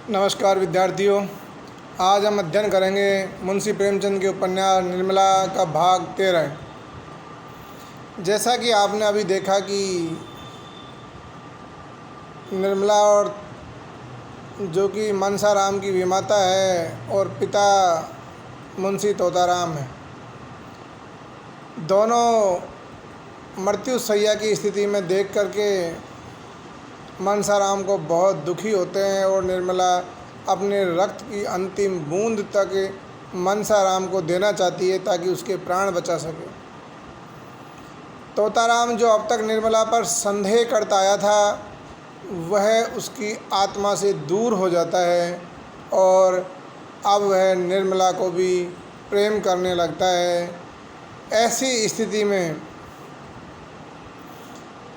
नमस्कार विद्यार्थियों। आज हम अध्ययन करेंगे मुंशी प्रेमचंद के उपन्यास निर्मला का भाग 13। जैसा कि आपने अभी देखा कि निर्मला और जो कि मनसाराम की विमाता है और पिता मुंशी तोताराम है, दोनों मृत्यु शैया की स्थिति में देख करके मनसाराम को बहुत दुखी होते हैं और निर्मला अपने रक्त की अंतिम बूंद तक मनसाराम को देना चाहती है ताकि उसके प्राण बचा सके। तोताराम जो अब तक निर्मला पर संदेह करता आया था वह उसकी आत्मा से दूर हो जाता है और अब वह निर्मला को भी प्रेम करने लगता है। ऐसी स्थिति में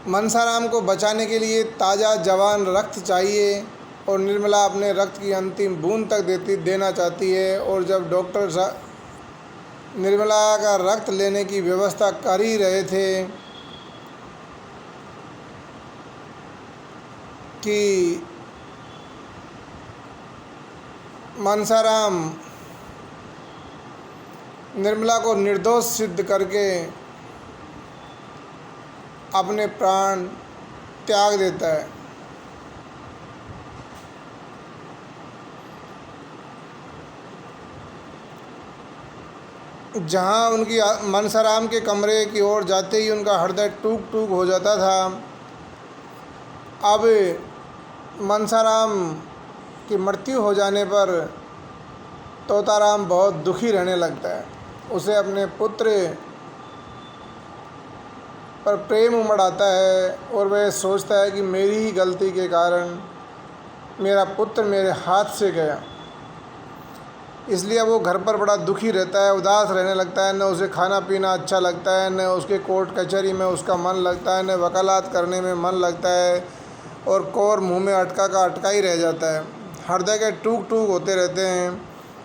मनसाराम को बचाने के लिए ताज़ा जवान रक्त चाहिए और निर्मला अपने रक्त की अंतिम बूंद तक देना चाहती है। और जब डॉक्टर निर्मला का रक्त लेने की व्यवस्था कर ही रहे थे कि मनसाराम निर्मला को निर्दोष सिद्ध करके अपने प्राण त्याग देता है। जहाँ उनकी मनसाराम के कमरे की ओर जाते ही उनका हृदय टूक टूक हो जाता था, अब मनसाराम की मृत्यु हो जाने पर तोताराम बहुत दुखी रहने लगता है। उसे अपने पुत्र पर प्रेम उमड़ आता है और वह सोचता है कि मेरी ही गलती के कारण मेरा पुत्र मेरे हाथ से गया, इसलिए वो घर पर बड़ा दुखी रहता है, उदास रहने लगता है। न उसे खाना पीना अच्छा लगता है, न उसके कोर्ट कचहरी में उसका मन लगता है, न वकालत करने में मन लगता है और कोर मुंह में अटका का अटका ही रह जाता है। हृदय के टूक टूक होते रहते हैं।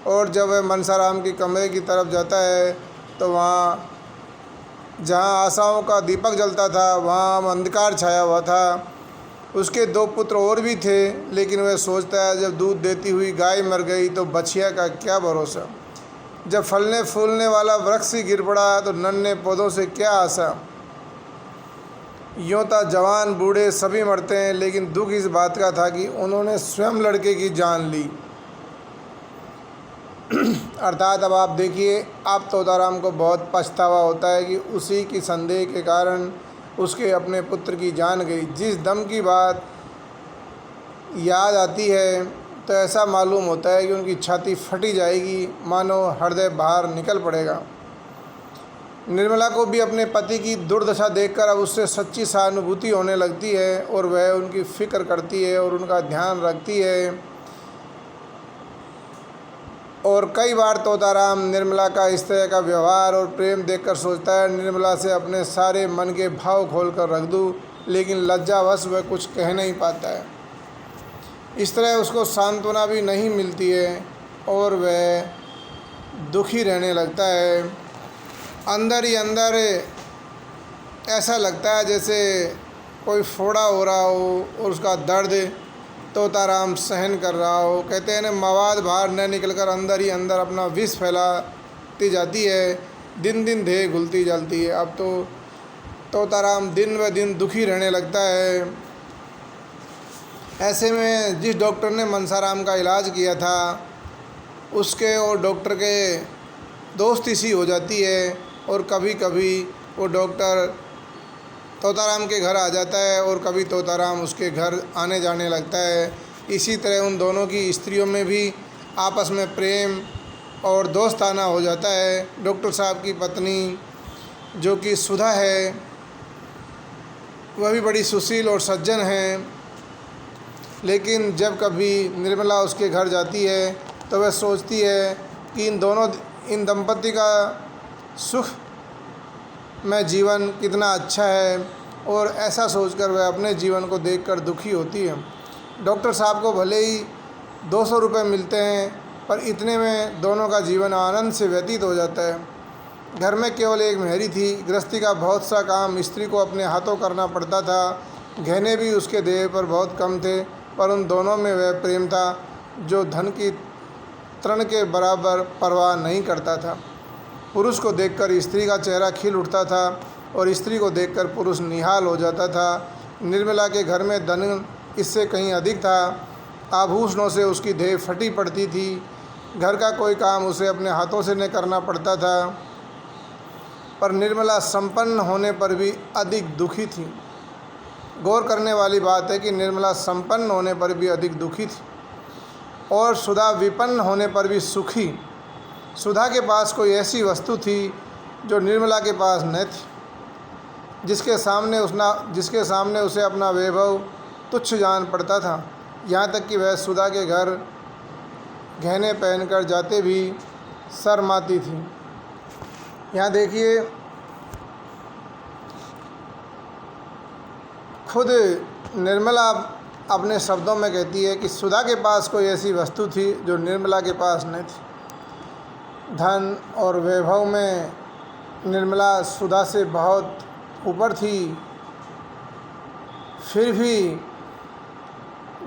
और जब वह मनसाराम के कमरे की तरफ जाता है तो वहाँ जहाँ आशाओं का दीपक जलता था वहाँ अंधकार छाया हुआ था। उसके 2 पुत्र और भी थे, लेकिन वह सोचता है जब दूध देती हुई गाय मर गई तो बछिया का क्या भरोसा। जब फलने फूलने वाला वृक्ष ही गिर पड़ा तो नन्हे पौधों से क्या आशा। यूँ तो जवान बूढ़े सभी मरते हैं, लेकिन दुख इस बात का था कि उन्होंने स्वयं लड़के की जान ली। अर्थात अब आप देखिए, अब तोताराम को बहुत पछतावा होता है कि उसी की संदेह के कारण उसके अपने पुत्र की जान गई। जिस दम की बात याद आती है तो ऐसा मालूम होता है कि उनकी छाती फटी जाएगी, मानो हृदय बाहर निकल पड़ेगा। निर्मला को भी अपने पति की दुर्दशा देखकर अब उससे सच्ची सहानुभूति होने लगती है और वह उनकी फ़िक्र करती है और उनका ध्यान रखती है। और कई बार तोताराम निर्मला का इस तरह का व्यवहार और प्रेम देखकर सोचता है निर्मला से अपने सारे मन के भाव खोलकर रख दूँ, लेकिन लज्जावश वह कुछ कह नहीं पाता है। इस तरह उसको सांत्वना भी नहीं मिलती है और वह दुखी रहने लगता है। अंदर ही अंदर ऐसा लगता है जैसे कोई फोड़ा हो रहा हो और उसका दर्द तोताराम सहन कर रहा हो। कहते हैं ना, मवाद बाहर न निकलकर अंदर ही अंदर अपना विष फैलाती जाती है, दिन दिन देह घुलती जलती है। अब तो तोताराम दिन ब दिन दुखी रहने लगता है। ऐसे में जिस डॉक्टर ने मनसाराम का इलाज किया था उसके और डॉक्टर के दोस्ती सी हो जाती है और कभी कभी वो डॉक्टर तोताराम के घर आ जाता है और कभी तोताराम उसके घर आने जाने लगता है। इसी तरह उन दोनों की स्त्रियों में भी आपस में प्रेम और दोस्ताना हो जाता है। डॉक्टर साहब की पत्नी जो कि सुधा है वह भी बड़ी सुशील और सज्जन है, लेकिन जब कभी निर्मला उसके घर जाती है तो वह सोचती है कि इन दंपति का सुख में जीवन कितना अच्छा है और ऐसा सोचकर वह अपने जीवन को देखकर दुखी होती है। डॉक्टर साहब को भले ही 200 रुपये मिलते हैं, पर इतने में दोनों का जीवन आनंद से व्यतीत हो जाता है। घर में केवल एक मेहरी थी। गृहस्थी का बहुत सा काम स्त्री को अपने हाथों करना पड़ता था। गहने भी उसके देह पर बहुत कम थे, पर उन दोनों में वह प्रेम था। जो धन की तृण के बराबर परवाह नहीं करता था। पुरुष को देखकर स्त्री का चेहरा खिल उठता था और स्त्री को देखकर पुरुष निहाल हो जाता था। निर्मला के घर में धन इससे कहीं अधिक था। आभूषणों से उसकी देह फटी पड़ती थी। घर का कोई काम उसे अपने हाथों से न करना पड़ता था। पर निर्मला संपन्न होने पर भी अधिक दुखी थी। गौर करने वाली बात है कि निर्मला संपन्न होने पर भी अधिक दुखी थी और सुधा विपन्न होने पर भी सुखी। सुधा के पास कोई ऐसी वस्तु थी जो निर्मला के पास न थी, जिसके सामने उसे अपना वैभव तुच्छ जान पड़ता था। यहाँ तक कि वह सुधा के घर गहने पहनकर जाते भी शर्माती थी। यहाँ देखिए, खुद निर्मला अपने शब्दों में कहती है कि सुधा के पास कोई ऐसी वस्तु थी जो निर्मला के पास नहीं थी। धन और वैभव में निर्मला सुधा से बहुत ऊपर थी। फिर भी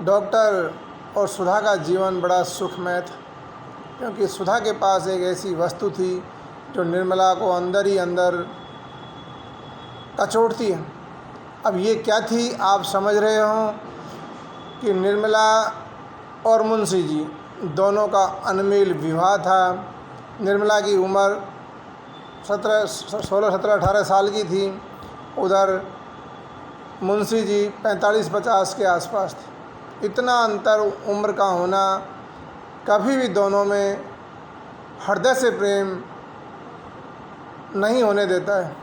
डॉक्टर और सुधा का जीवन बड़ा सुखमय था, क्योंकि सुधा के पास एक ऐसी वस्तु थी जो निर्मला को अंदर ही अंदर कचोटती है। अब ये क्या थी, आप समझ रहे हो कि निर्मला और मुंशी जी दोनों का अनमेल विवाह था। निर्मला की उम्र 16, 17, 18 साल की थी। उधर मुंशी जी 45-50 के आसपास थे। इतना अंतर उम्र का होना कभी भी दोनों में हृदय से प्रेम नहीं होने देता है।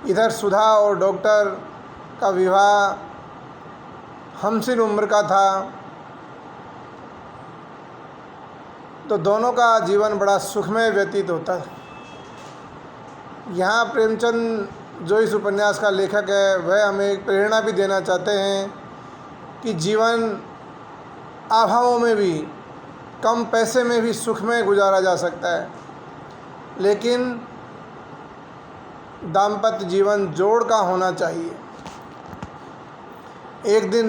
इधर सुधा और डॉक्टर का विवाह हमसिन उम्र का था, तो दोनों का जीवन बड़ा सुखमय व्यतीत होता है। यहाँ प्रेमचंद जो इस उपन्यास का लेखक है, वह हमें एक प्रेरणा भी देना चाहते हैं कि जीवन अभावों में भी, कम पैसे में भी सुखमय गुजारा जा सकता है, लेकिन दाम्पत्य जीवन जोड़ का होना चाहिए। एक दिन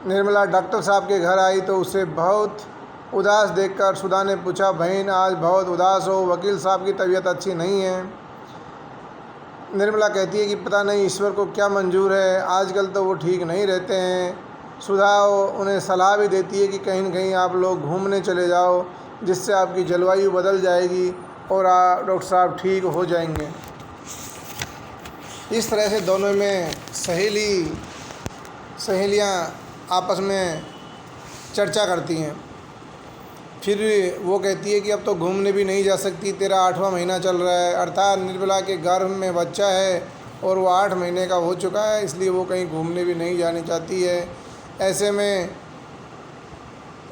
निर्मला डॉक्टर साहब के घर आई तो उसे बहुत उदास देखकर सुधा ने पूछा, बहन आज बहुत उदास हो, वकील साहब की तबीयत अच्छी नहीं है। निर्मला कहती है कि पता नहीं ईश्वर को क्या मंजूर है, आजकल तो वो ठीक नहीं रहते हैं। सुधा उन्हें सलाह भी देती है कि कहीं न कहीं आप लोग घूमने चले जाओ, जिससे आपकी जलवायु बदल जाएगी और डॉक्टर साहब ठीक हो जाएंगे। इस तरह से दोनों में सहेलियाँ आपस में चर्चा करती हैं। फिर वो कहती है कि अब तो घूमने भी नहीं जा सकती, तेरा 8वां महीना चल रहा है। अर्थात निर्मला के गर्भ में बच्चा है और वो 8 महीने का हो चुका है, इसलिए वो कहीं घूमने भी नहीं जानी चाहती है। ऐसे में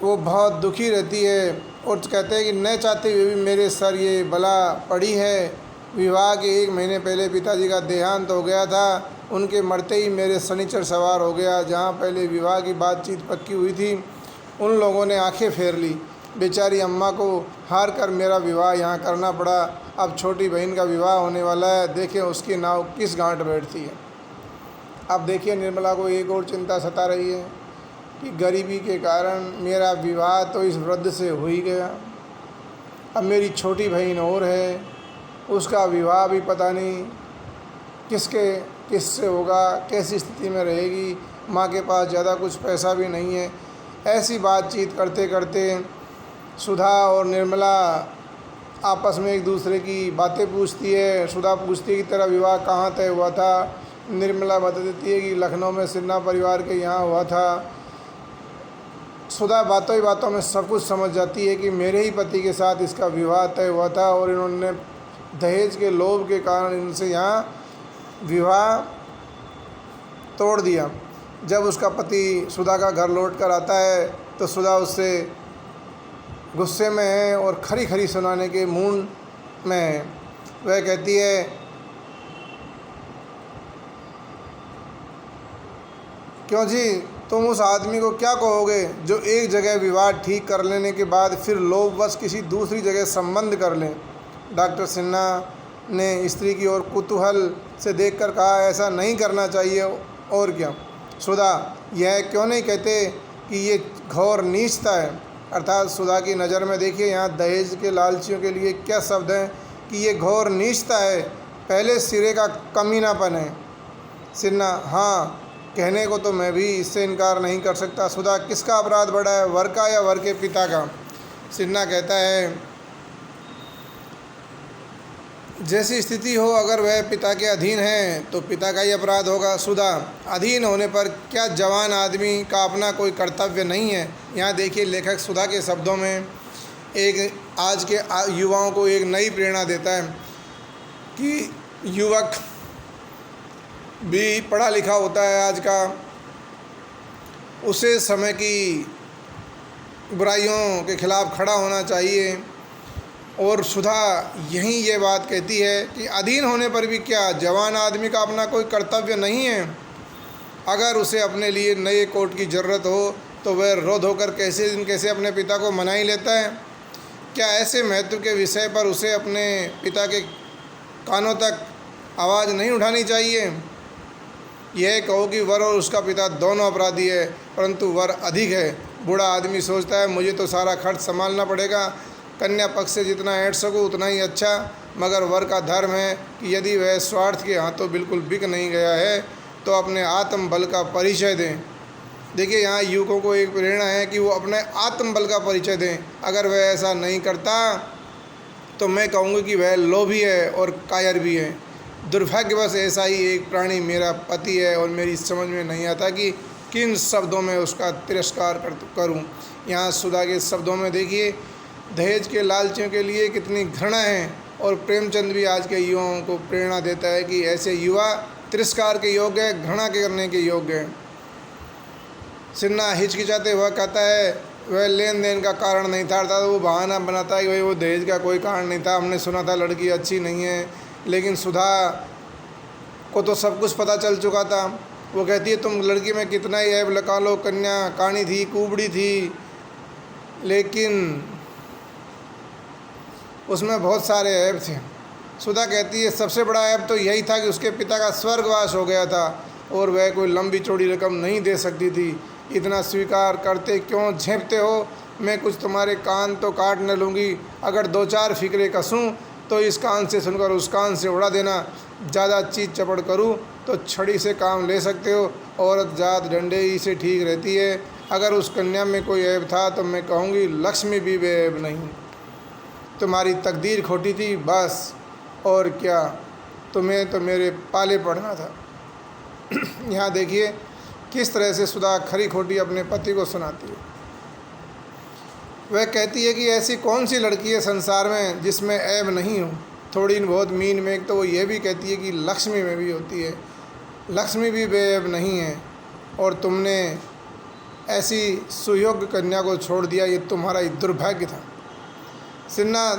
वो बहुत दुखी रहती है और कहते हैं कि न चाहते हुए भी मेरे सर ये बला पड़ी है। विवाह के 1 महीने पहले पिताजी का देहांत हो गया था। उनके मरते ही मेरे शनिचर सवार हो गया। जहाँ पहले विवाह की बातचीत पक्की हुई थी, उन लोगों ने आंखें फेर ली। बेचारी अम्मा को हार कर मेरा विवाह यहाँ करना पड़ा। अब छोटी बहन का विवाह होने वाला है, देखें उसकी नाव किस गांठ बैठती है। अब देखिए, निर्मला को एक और चिंता सता रही है कि गरीबी के कारण मेरा विवाह तो इस वृद्ध से हो ही गया, अब मेरी छोटी बहन और है, उसका विवाह भी पता नहीं किससे होगा, कैसी स्थिति में रहेगी। माँ के पास ज़्यादा कुछ पैसा भी नहीं है। ऐसी बातचीत करते करते सुधा और निर्मला आपस में एक दूसरे की बातें पूछती है। सुधा पूछती है कि तेरा विवाह कहाँ तय हुआ था। निर्मला बता देती है कि लखनऊ में सिन्हा परिवार के यहाँ हुआ था। सुधा बातों ही बातों में सब कुछ समझ जाती है कि मेरे ही पति के साथ इसका विवाह तय हुआ था और इन्होंने दहेज के लोभ के कारण इनसे यहाँ विवाह तोड़ दिया। जब उसका पति सुधा का घर लौट कर आता है तो सुधा उससे गुस्से में है और खरी खरी सुनाने के मूड में है। वह कहती है, क्यों जी, तुम उस आदमी को क्या कहोगे जो एक जगह विवाह ठीक कर लेने के बाद फिर लोभवश किसी दूसरी जगह संबंध कर लें। डॉक्टर सिन्हा ने स्त्री की ओर कुतूहल से देखकर कहा, ऐसा नहीं करना चाहिए। और क्या सुधा, यह क्यों नहीं कहते कि ये घोर नीचता है। अर्थात सुधा की नज़र में देखिए यहाँ दहेज के लालचियों के लिए क्या शब्द हैं कि ये घोर नीचता है, पहले सिरे का कमीनापन है। सिन्हा, हाँ कहने को तो मैं भी इससे इनकार नहीं कर सकता। सुधा, किसका अपराध बड़ा है, वर का या वर के पिता का? सिन्हा कहता है जैसी स्थिति हो, अगर वह पिता के अधीन है तो पिता का ही अपराध होगा। सुधा, अधीन होने पर क्या जवान आदमी का अपना कोई कर्तव्य नहीं है? यहाँ देखिए लेखक सुधा के शब्दों में एक आज के युवाओं को एक नई प्रेरणा देता है कि युवक भी पढ़ा लिखा होता है आज का, उसे समय की बुराइयों के खिलाफ खड़ा होना चाहिए। और सुधा यहीं ये बात कहती है कि अधीन होने पर भी क्या जवान आदमी का अपना कोई कर्तव्य नहीं है? अगर उसे अपने लिए नए कोट की ज़रूरत हो तो वह रोध होकर कैसे अपने पिता को मना ही लेता है। क्या ऐसे महत्व के विषय पर उसे अपने पिता के कानों तक आवाज़ नहीं उठानी चाहिए? यह कहो कि वर और उसका पिता दोनों अपराधी है, परंतु वर अधिक है। बूढ़ा आदमी सोचता है मुझे तो सारा खर्च संभालना पड़ेगा, कन्या पक्ष से जितना ऐंठ सकूँ उतना ही अच्छा। मगर वर का धर्म है कि यदि वह स्वार्थ के हाथों बिल्कुल बिक नहीं गया है तो अपने आत्म बल का परिचय दें। देखिए यहाँ युवकों को एक प्रेरणा है कि वो अपने आत्म बल का परिचय दें। अगर वह ऐसा नहीं करता तो मैं कहूँगी कि वह लोभी है और कायर भी है। दुर्भाग्यवश ऐसा ही एक प्राणी मेरा पति है और मेरी समझ में नहीं आता कि किन शब्दों में उसका तिरस्कार करूं। यहाँ सुधा के शब्दों में देखिए दहेज के लालचियों के लिए कितनी घृणा है। और प्रेमचंद भी आज के युवाओं को प्रेरणा देता है कि ऐसे युवा तिरस्कार के योग्य है, घृणा करने के योग्य है। सिन्हा हिचकिचाते हुआ कहता है वह लेन देन का कारण नहीं था, अर्थात वो बहाना बनाता है कि भाई वो दहेज का कोई कारण नहीं था, हमने सुना था लड़की अच्छी नहीं है। लेकिन सुधा को तो सब कुछ पता चल चुका था। वो कहती है तुम लड़की में कितना ही ऐब लगा लो, कन्या काणी थी, कुबड़ी थी, लेकिन उसमें बहुत सारे ऐब थे। सुधा कहती है सबसे बड़ा ऐब तो यही था कि उसके पिता का स्वर्गवास हो गया था और वह कोई लंबी चौड़ी रकम नहीं दे सकती थी। इतना स्वीकार करते क्यों झेपते हो? मैं कुछ तुम्हारे कान तो काट न लूँगी। अगर दो चार फिक्रे कसूँ तो इस कान से सुनकर उस कान से उड़ा देना। ज़्यादा चीज चपड़ करूँ तो छड़ी से काम ले सकते हो। औरत जात डंडे ही से ठीक रहती है। अगर उस कन्या में कोई ऐब था तो मैं कहूँगी लक्ष्मी भी बेऐब नहीं। तुम्हारी तकदीर खोटी थी बस, और क्या, तुम्हें तो मेरे पाले पड़ना था। यहाँ देखिए किस तरह से सुधा खरी खोटी अपने पति को सुनाती है। वह कहती है कि ऐसी कौन सी लड़की है संसार में जिसमें ऐब नहीं हो। थोड़ी बहुत मीन में तो वो ये भी कहती है कि लक्ष्मी में भी होती है, लक्ष्मी भी बेऐब नहीं है। और तुमने ऐसी सुयोग्य कन्या को छोड़ दिया, ये तुम्हारा ही दुर्भाग्य था। सिन्हा,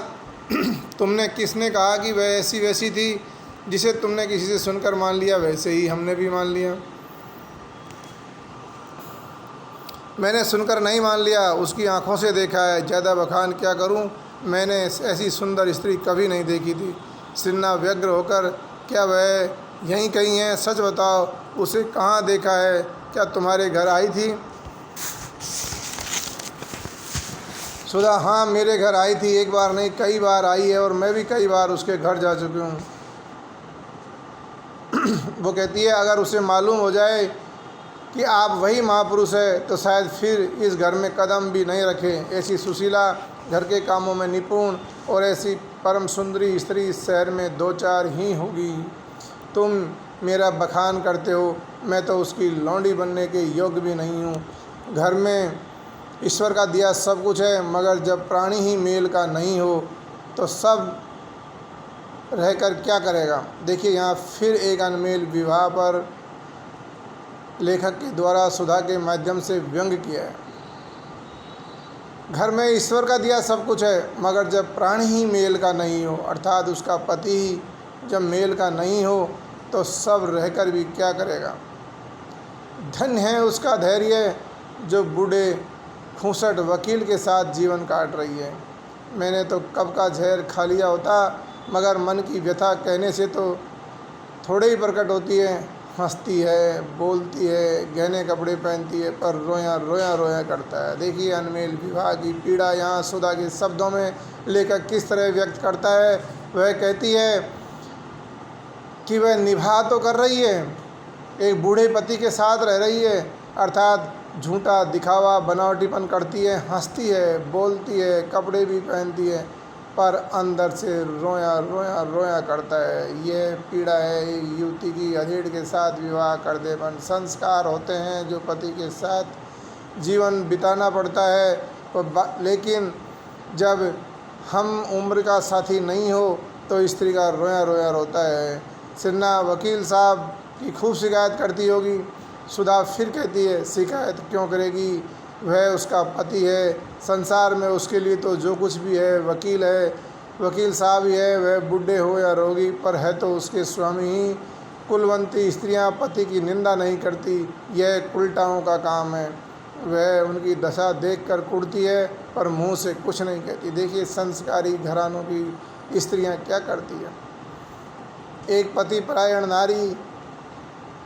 तुमने किसने कहा कि वह ऐसी वैसी थी? जिसे तुमने किसी से सुनकर मान लिया वैसे ही हमने भी मान लिया। मैंने सुनकर नहीं मान लिया, उसकी आंखों से देखा है। ज़्यादा बखान क्या करूं, मैंने ऐसी सुंदर स्त्री कभी नहीं देखी थी। सिन्हा व्यग्र होकर, क्या वह यहीं कहीं है? सच बताओ, उसे कहाँ देखा है? क्या तुम्हारे घर आई थी? सुधा, हाँ मेरे घर आई थी, एक बार नहीं कई बार आई है और मैं भी कई बार उसके घर जा चुकी हूँ। वो कहती है अगर उसे मालूम हो जाए कि आप वही महापुरुष है तो शायद फिर इस घर में कदम भी नहीं रखे। ऐसी सुशीला, घर के कामों में निपुण और ऐसी परम सुंदरी स्त्री इस शहर में दो चार ही होगी। तुम मेरा बखान करते हो, मैं तो उसकी लौंडी बनने के योग्य भी नहीं हूँ। घर में ईश्वर का दिया सब कुछ है, मगर जब प्राणी ही मेल का नहीं हो तो सब रहकर क्या करेगा। देखिए यहाँ फिर एक अनमेल विवाह पर लेखक के द्वारा सुधा के माध्यम से व्यंग्य किया है। घर में ईश्वर का दिया सब कुछ है, मगर जब प्राणी ही मेल का नहीं हो, अर्थात उसका पति ही जब मेल का नहीं हो तो सब रहकर भी क्या करेगा। धन्य है उसका धैर्य जो बूढ़े खूंसट वकील के साथ जीवन काट रही है। मैंने तो कब का जहर खा लिया होता, मगर मन की व्यथा कहने से तो थोड़े ही प्रकट होती है। हंसती है, बोलती है, गहने कपड़े पहनती है, पर रोया रोया रोया करता है। देखिए अनमेल विवाह की पीड़ा यहाँ सुधा के शब्दों में लेखक किस तरह व्यक्त करता है। वह कहती है कि वह निभा तो कर रही है, एक बूढ़े पति के साथ रह रही है, अर्थात झूठा दिखावा बनावटीपन करती है, हंसती है, बोलती है, कपड़े भी पहनती है, पर अंदर से रोया रोया रोया करता है। यह पीड़ा है एक युवती की अधेड़ के साथ विवाह कर देपन। संस्कार होते हैं जो पति के साथ जीवन बिताना पड़ता है, लेकिन जब हम उम्र का साथी नहीं हो तो स्त्री का रोया रोया रोता है। सिन्हा वकील साहब की खूब शिकायत करती होगी। सुधा फिर कहती है, शिकायत क्यों करेगी, वह उसका पति है, संसार में उसके लिए तो जो कुछ भी है वकील है, वकील साहब ही है, वह बूढ़े हो या रोगी, पर है तो उसके स्वामी ही। कुलवंती स्त्रियां पति की निंदा नहीं करती, यह कुलटाओं का काम है। वह उनकी दशा देखकर कुढ़ती है पर मुंह से कुछ नहीं कहती। देखिए संस्कारी घरानों की स्त्रियां क्या करती है। एक पति परायण नारी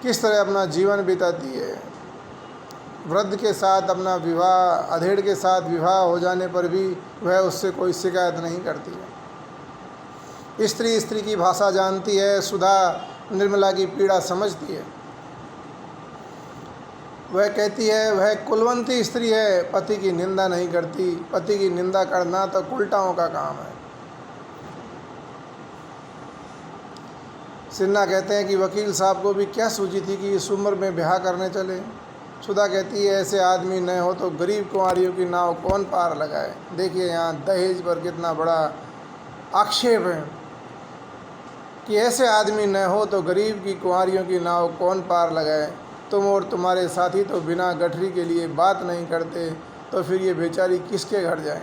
किस तरह अपना जीवन बिताती है। वृद्ध के साथ अपना विवाह, अधेड़ के साथ विवाह हो जाने पर भी वह उससे कोई शिकायत नहीं करती है। स्त्री स्त्री की भाषा जानती है। सुधा निर्मला की पीड़ा समझती है। वह कहती है वह कुलवंती स्त्री है, पति की निंदा नहीं करती। पति की निंदा करना तो कुलटाओं का काम है। सिन्हा कहते हैं कि वकील साहब को भी क्या सूझी थी कि इस उम्र में ब्याह करने चले। सुधा कहती है ऐसे आदमी न हो तो गरीब कुंवारियों की नाव कौन पार लगाए। देखिए यहाँ दहेज पर कितना बड़ा आक्षेप है कि ऐसे आदमी न हो तो गरीब की कुंवारियों की नाव कौन पार लगाए। तुम और तुम्हारे साथी तो बिना गठरी के लिए बात नहीं करते, तो फिर ये बेचारी किसके घर जाए।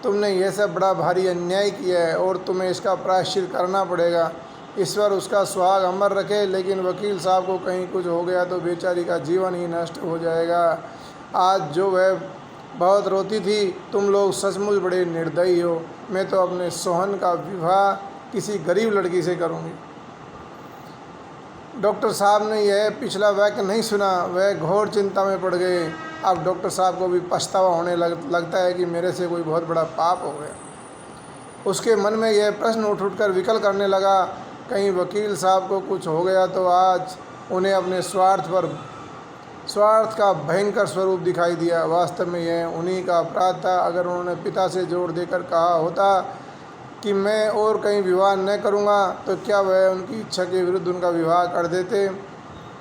तुमने यह सब बड़ा भारी अन्याय किया है और तुम्हें इसका प्रायश्चित करना पड़ेगा। ईश्वर उसका सुहाग अमर रखे, लेकिन वकील साहब को कहीं कुछ हो गया तो बेचारी का जीवन ही नष्ट हो जाएगा। आज जो वह बहुत रोती थी, तुम लोग सचमुच बड़े निर्दयी हो। मैं तो अपने सोहन का विवाह किसी गरीब लड़की से करूँगी। डॉक्टर साहब ने यह पिछला वाक्य नहीं सुना। वह घोर चिंता में पड़ गए। अब डॉक्टर साहब को भी पछतावा होने लगता है कि मेरे से कोई बहुत बड़ा पाप हो गया। उसके मन में यह प्रश्न उठ कर विकल करने लगा, कहीं वकील साहब को कुछ हो गया तो आज उन्हें अपने स्वार्थ का भयंकर स्वरूप दिखाई दिया। वास्तव में यह उन्हीं का अपराध था। अगर उन्होंने पिता से जोर देकर कहा होता कि मैं और कहीं विवाह न करूँगा, तो क्या वह उनकी इच्छा के विरुद्ध उनका विवाह कर देते।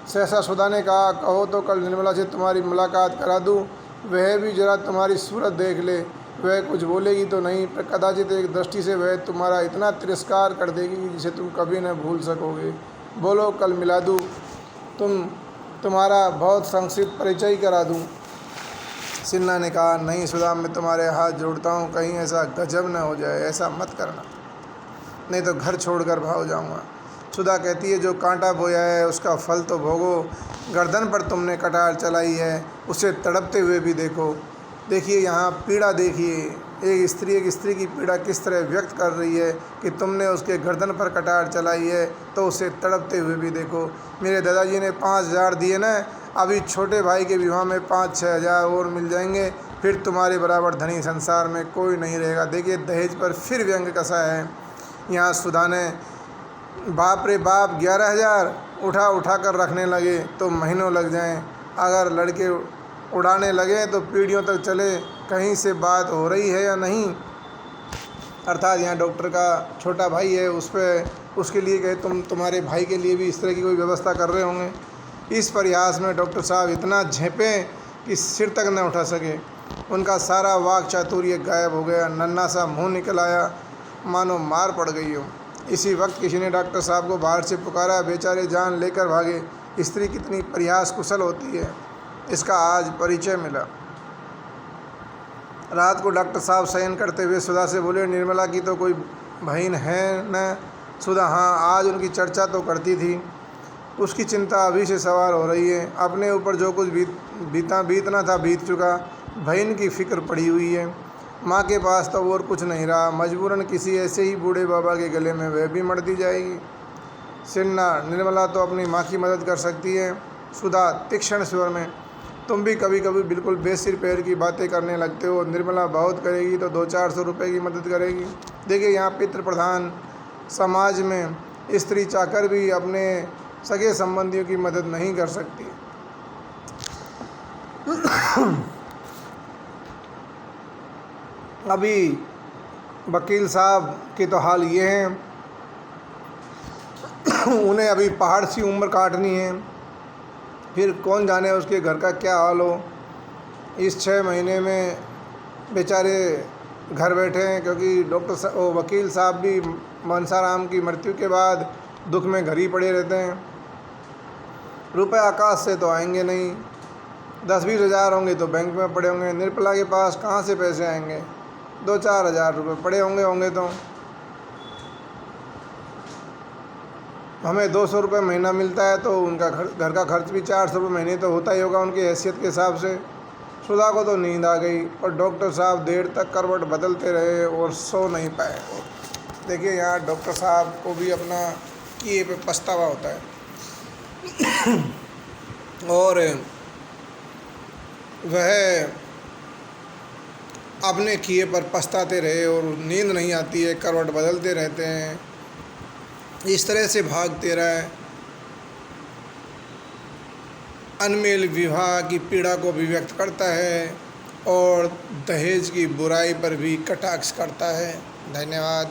सहसा सुधा ने कहा, कहो तो कल निर्मला से तुम्हारी मुलाकात करा दूँ, वह भी जरा तुम्हारी सूरत देख ले। वह कुछ बोलेगी तो नहीं, पर कदाचित एक दृष्टि से वह तुम्हारा इतना तिरस्कार कर देगी कि जिसे तुम कभी न भूल सकोगे। बोलो कल मिला दूँ, तुम्हारा बहुत संक्षिप्त परिचय करा दूँ। सिन्हा ने कहा, नहीं सुधा, मैं तुम्हारे हाथ जोड़ता हूँ, कहीं ऐसा गजब न हो जाए। ऐसा मत करना, नहीं तो घर छोड़कर भाग जाऊँगा। सुधा कहती है, जो कांटा बोया है उसका फल तो भोगो। गर्दन पर तुमने कटार चलाई है, उसे तड़पते हुए भी देखो। देखिए यहाँ पीड़ा देखिए, एक स्त्री की पीड़ा किस तरह व्यक्त कर रही है कि तुमने उसके गर्दन पर कटार चलाई है तो उसे तड़पते हुए भी देखो। मेरे दादाजी ने 5,000 दिए ना, अभी छोटे भाई के विवाह में 5-6 हज़ार और मिल जाएंगे, फिर तुम्हारे बराबर धनी संसार में कोई नहीं रहेगा। देखिए दहेज पर फिर व्यंग कसा है। यहाँ सुधा ने बाप रे बाप 11,000 उठा कर रखने लगे तो महीनों लग जाएं। अगर लड़के उड़ाने लगे तो पीढ़ियों तक चले। कहीं से बात हो रही है या नहीं। अर्थात यहाँ डॉक्टर का छोटा भाई है, उसके लिए कहे तुम्हारे भाई के लिए भी इस तरह की कोई व्यवस्था कर रहे होंगे। इस प्रयास में डॉक्टर साहब इतना झेपे कि सिर तक न उठा सके। उनका सारा वाक चातुर्य गायब हो गया। नन्हा सा मुँह निकल आया, मानो मार पड़ गई हो। इसी वक्त किसी ने डॉक्टर साहब को बाहर से पुकारा। बेचारे जान लेकर भागे। स्त्री कितनी प्रयास कुशल होती है, इसका आज परिचय मिला। रात को डॉक्टर साहब शयन करते हुए सुधा से बोले, निर्मला की तो कोई बहन है न। सुधा, हाँ, आज उनकी चर्चा तो करती थी। उसकी चिंता अभी से सवार हो रही है। अपने ऊपर जो कुछ बीतना था बीत चुका। बहन की फिक्र पड़ी हुई है। माँ के पास तो और कुछ नहीं रहा। मजबूरन किसी ऐसे ही बूढ़े बाबा के गले में वह भी मर दी जाएगी। सिन्हा, निर्मला तो अपनी माँ की मदद कर सकती है। सुधा तीक्ष्ण स्वर में, तुम भी कभी कभी बिल्कुल बेसिर पैर की बातें करने लगते हो। निर्मला बहुत करेगी तो 200-400 रुपये की मदद करेगी। देखिए यहाँ पितृ प्रधान समाज में स्त्री चाहकर भी अपने सगे संबंधियों की मदद नहीं कर सकती। अभी वकील साहब के तो हाल ये हैं, उन्हें अभी पहाड़ सी उम्र काटनी है, फिर कौन जाने उसके घर का क्या हाल हो। इस 6 महीने में बेचारे घर बैठे हैं, क्योंकि वकील साहब भी मनसाराम की मृत्यु के बाद दुख में घर ही पड़े रहते हैं। रुपए आकाश से तो आएंगे नहीं, 10-20 हज़ार होंगे तो बैंक में पड़े होंगे। निर्मला के पास कहाँ से पैसे आएंगे? 2-4 हज़ार रुपये पड़े होंगे तो हमें 200 रुपये महीना मिलता है, तो उनका घर का खर्च भी 400 रुपये महीने तो होता ही होगा उनकी हैसियत के हिसाब से। सुधा को तो नींद आ गई और डॉक्टर साहब देर तक करवट बदलते रहे और सो नहीं पाए। देखिए यहाँ डॉक्टर साहब को भी अपना किए पे पछतावा होता है और वह अपने किए पर पछताते रहे और नींद नहीं आती है, करवट बदलते रहते हैं, इस तरह से भागते रहे। अनमेल विवाह की पीड़ा को भी व्यक्त करता है और दहेज की बुराई पर भी कटाक्ष करता है। धन्यवाद।